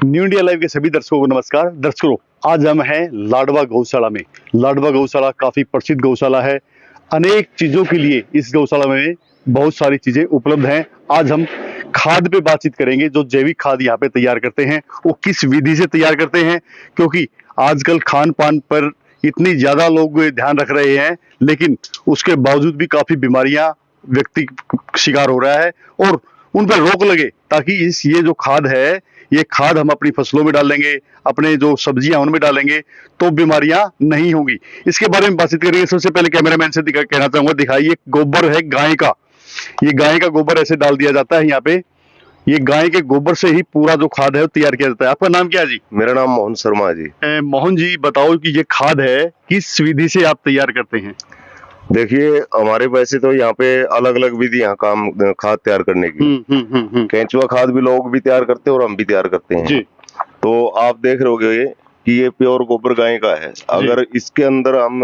New India live के सभी दर्शकों को नमस्कार। दर्शकों, आज हम हैं लाडवा गौशाला में। लाडवा गौशाला काफी प्रसिद्ध गौशाला है। अनेक चीजों के लिए इस गौशाला में बहुत सारी चीजें उपलब्ध हैं। आज हम खाद पे बातचीत करेंगे। जो जैविक खाद यहाँ पे तैयार करते हैं वो किस विधि से तैयार करते हैं, क्योंकि आजकल खान पान पर इतनी ज्यादा लोग ध्यान रख रहे हैं, लेकिन उसके बावजूद भी काफी बीमारियां व्यक्ति शिकार हो रहा है और उन पर रोक लगे, ताकि ये जो खाद है, ये खाद हम अपनी फसलों में डालेंगे, अपने जो सब्जियां उनमें डालेंगे तो बीमारियां नहीं होंगी। इसके बारे में बातचीत करेंगे। सबसे पहले कैमरामैन से कहना चाहूंगा, दिखाइए, गोबर है गाय का। ये गाय का गोबर ऐसे डाल दिया जाता है यहाँ पे। ये गाय के गोबर से ही पूरा जो खाद है वो तैयार किया जाता है। आपका नाम क्या है जी? मेरा नाम मोहन शर्मा जी। मोहन जी, बताओ कि ये खाद है किस विधि से आप तैयार करते हैं? देखिए, हमारे वैसे तो यहाँ पे अलग अलग विधियां काम खाद तैयार करने की। केंचुआ खाद भी लोग भी तैयार करते हैं और हम भी तैयार करते हैं जी। तो आप देख रहे होगे कि ये प्योर गोबर गाय का है। अगर इसके अंदर हम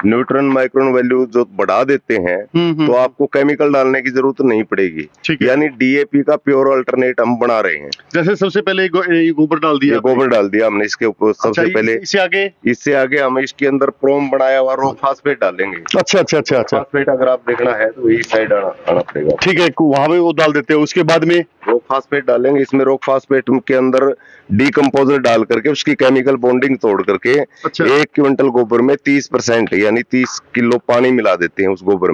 न्यूट्रन माइक्रोन वैल्यू जो बढ़ा देते हैं तो आपको केमिकल डालने की जरूरत नहीं पड़ेगी। यानी डीएपी का प्योर अल्टरनेट हम बना रहे हैं। जैसे सबसे पहले गोबर डाल दिया, गोबर डाल दिया हमने इसके ऊपर। सबसे पहले इससे आगे हम इसके अंदर प्रोम बनाया हुआ रॉक फास्फेट डालेंगे। अच्छा। फास्फेट अगर आप देखना है तो इस साइड आना पड़ेगा। ठीक है, वहां पे वो डाल देते हैं। उसके बाद में रॉक फास्फेट डालेंगे। इसमें रॉक फास्फेट के अंदर डीकम्पोजर डाल करके उसकी केमिकल बॉन्डिंग तोड़ करके 1 क्विंटल गोबर में 30% यानी 30 किलो पानी मिला देते हैं उस गोबर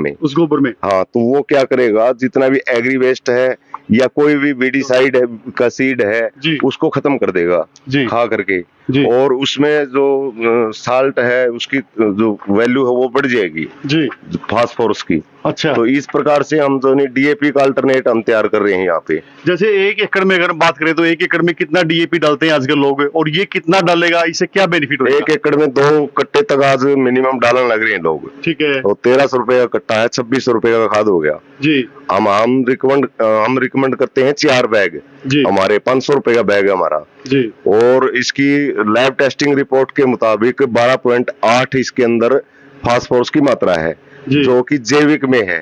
में। हाँ, तो वो क्या करेगा, जितना भी एग्री वेस्ट है या कोई भी वीडीसाइड का सीड है उसको खत्म कर देगा खा करके। और उसमें जो साल्ट है उसकी जो वैल्यू है वो बढ़ जाएगी फास्फोरस की। अच्छा, तो इस प्रकार से हम जो डीएपी का अल्टरनेट हम तैयार कर रहे हैं यहाँ पे। जैसे 1 एकड़ में अगर बात करें तो 1 एकड़ में कितना डीएपी डालते हैं आजकल लोग, और ये कितना डालेगा, इससे क्या बेनिफिट होगा? 1 एकड़ में 2 कट्टे तक आज मिनिमम डालने लग रहे हैं लोग। ठीक है। तो 1300 रुपए का कट्टा है, 2600 रुपए का खाद हो गया जी। हम रिकमेंड करते हैं 4 बैग हमारे, 500 रुपए का बैग है हमारा जी। और इसकी लैब टेस्टिंग रिपोर्ट के मुताबिक 12.8 इसके अंदर फास्फोरस की मात्रा है, जो कि जैविक में है।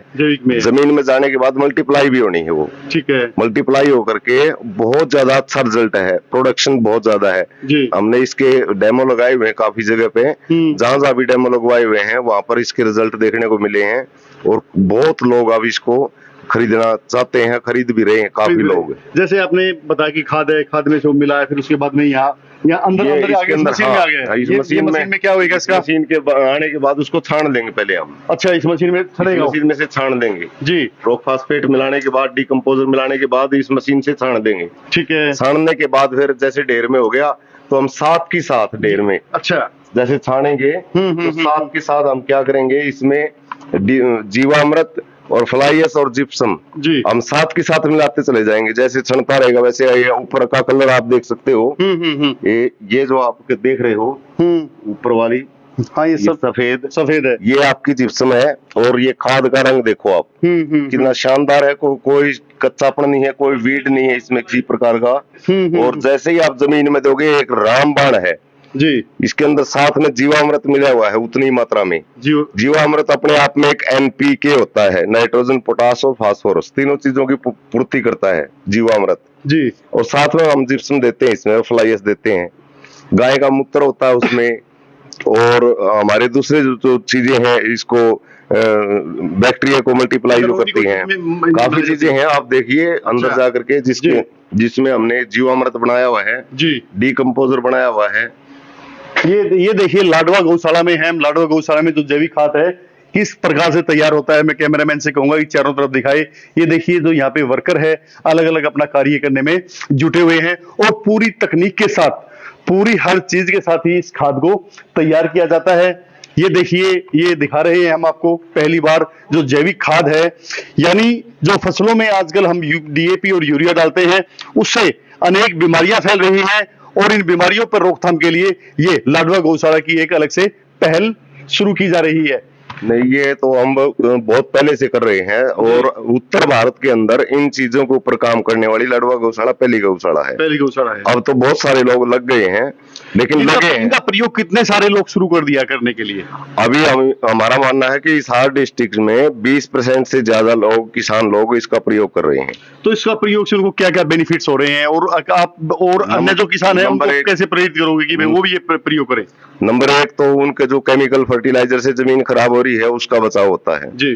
जमीन में जाने के बाद मल्टीप्लाई भी होनी है वो। ठीक है। मल्टीप्लाई होकर के बहुत ज्यादा अच्छा रिजल्ट है, प्रोडक्शन बहुत ज्यादा है जी। हमने इसके डेमो लगाए हुए हैं काफी जगह पे। जहां भी डेमो लगवाए हुए हैं वहां पर इसके रिजल्ट देखने को मिले हैं और बहुत लोग अब इसको खरीदना चाहते हैं, खरीद भी रहे हैं काफी लोग। जैसे आपने बताया कि खाद है, खाद में से मिला है, फिर उसके बाद में यहाँ अंदर आगे मशीन में आ गया। इस मशीन में क्या होगा? इसका मशीन के आने के बाद उसको छान लेंगे पहले हम। अच्छा, इस मशीन में छानेगा? मशीन में से छान देंगे जी। रॉक फास्फेट मिलाने के बाद, डीकम्पोजर मिलाने के बाद इस मशीन से छान देंगे। ठीक है। छानने के बाद फिर जैसे ढेर में हो गया तो हम साथ की साथ ढेर में, अच्छा, जैसे छानेंगे तो साथ के साथ हम क्या करेंगे, इसमें जीवामृत और फ्लाईएस और जिप्सम हम साथ के साथ मिलाते चले जाएंगे। जैसे छनता रहेगा वैसे ये ऊपर का कलर आप देख सकते हो। ये जो आप देख रहे हो ऊपर वाली, हाँ, ये सफेद है, ये आपकी जिप्सम है। और ये खाद का रंग देखो आप, कितना शानदार है। कोई कच्चापन नहीं है, कोई वीड नहीं है इसमें किसी प्रकार का। और जैसे ही आप जमीन में दोगे, एक रामबाण है जी। इसके अंदर साथ में जीवामृत मिला हुआ है उतनी मात्रा में। जीवामृत अपने आप में एक एनपीके होता है, नाइट्रोजन, पोटास और फास्फोरस, तीनों चीजों की पूर्ति करता है जीवामृत जी। और साथ में हम जिप्सम देते हैं इसमें, फ्लाईएस देते हैं। गाय का मूत्र होता है उसमें, और हमारे दूसरे जो चीजें हैं इसको बैक्टीरिया को मल्टीप्लाई जो करती हैं, काफी चीजें हैं। आप देखिए अंदर जा करके जिसमें हमने जीवामृत बनाया हुआ है जी, डीकम्पोजर बनाया हुआ है। ये देखिए, लाडवा गौशाला में है। लाडवा गौशाला में जो जैविक खाद है किस प्रकार से तैयार होता है, मैं कैमरामैन से कहूंगा कि चारों तरफ दिखाए। ये देखिए, जो यहाँ पे वर्कर है अलग अलग अपना कार्य करने में जुटे हुए हैं और पूरी तकनीक के साथ, पूरी हर चीज के साथ ही इस खाद को तैयार किया जाता है। ये देखिए, ये दिखा रहे हैं हम आपको पहली बार जो जैविक खाद है, यानी जो फसलों में आजकल हम डीएपी और यूरिया डालते हैं उससे अनेक बीमारियां फैल रही हैं, और इन बीमारियों पर रोकथाम के लिए ये लाडवा गौशाला की एक अलग से पहल शुरू की जा रही है। नहीं, ये तो हम बहुत पहले से कर रहे हैं और उत्तर भारत के अंदर इन चीजों के ऊपर काम करने वाली लाडवा गौशाला पहली गौशाला है। पहली गौशाला है। अब तो बहुत सारे लोग लग गए हैं, लेकिन लगे हैं। इनका प्रयोग कितने सारे लोग शुरू कर दिया करने के लिए? अभी हमारा मानना है कि इस हार डिस्ट्रिक्ट में 20% से ज्यादा लोग, किसान लोग इसका प्रयोग कर रहे हैं। तो इसका प्रयोग से उनको क्या क्या बेनिफिट्स हो रहे हैं, और आप और अन्य जो किसान हैं उनको कैसे प्रेरित करोगे कि वो भी ये प्रयोग करें? नंबर 1 तो उनके जो केमिकल फर्टिलाइजर से जमीन खराब हो रही है उसका बचाव होता है जी।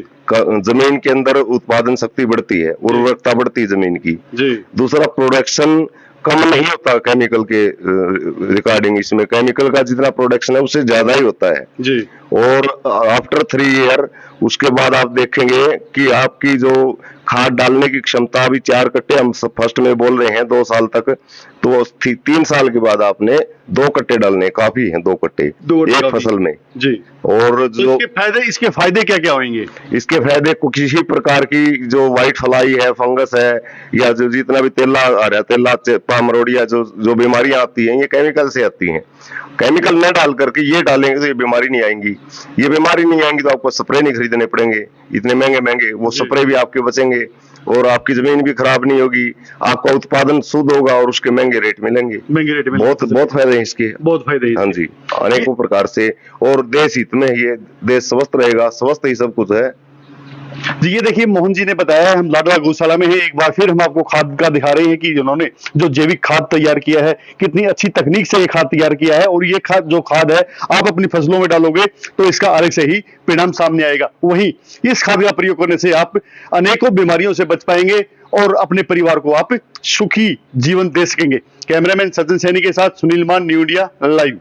जमीन के अंदर उत्पादन शक्ति बढ़ती है, उर्वरकता बढ़ती है जमीन की जी। दूसरा, प्रोडक्शन कम नहीं होता केमिकल के रिगार्डिंग। इसमें केमिकल का जितना प्रोडक्शन है उससे ज्यादा ही होता है जी। और आफ्टर 3 ईयर उसके बाद आप देखेंगे कि आपकी जो खाद डालने की क्षमता, अभी 4 कट्टे हम फर्स्ट में बोल रहे हैं 2 साल तक, तो 3 साल के बाद आपने 2 कट्टे डालने काफी हैं, 2 कट्टे एक फसल में जी। और तो जो इसके फायदे क्या क्या होंगे? इसके फायदे, किसी प्रकार की जो व्हाइट फ्लाई है, फंगस है, या जो जितना भी तेला आ रहा है, तेला पामरोड़िया, जो बीमारियां आती हैं ये केमिकल से आती हैं। केमिकल न डाल करके ये डालेंगे तो ये बीमारी नहीं आएंगी। ये बीमारी नहीं आएंगी तो आपको स्प्रे नहीं खरीदने पड़ेंगे इतने महंगे महंगे, वो स्प्रे भी आपके बचेंगे और आपकी जमीन भी खराब नहीं होगी, आपका उत्पादन शुद्ध होगा और उसके महंगे रेट मिलेंगे। महंगे रेट में बहुत फायदे हैं इसके, बहुत फायदे। हाँ जी, अनेकों प्रकार से। और देश हित में ये देश स्वस्थ रहेगा, स्वस्थ ही सब कुछ है जी। ये देखिए, मोहन जी ने बताया, हम लाडवा गौशाला में हैं। एक बार फिर हम आपको खाद का दिखा रहे हैं कि उन्होंने जो जैविक खाद तैयार किया है, कितनी अच्छी तकनीक से ये खाद तैयार किया है। और ये खाद, जो खाद है, आप अपनी फसलों में डालोगे तो इसका अलग से ही परिणाम सामने आएगा। वहीं इस खाद का प्रयोग करने से आप अनेकों बीमारियों से बच पाएंगे और अपने परिवार को आप सुखी जीवन दे सकेंगे। कैमरामैन सचिन सैनी के साथ सुनील मान, न्यू इंडिया लाइव।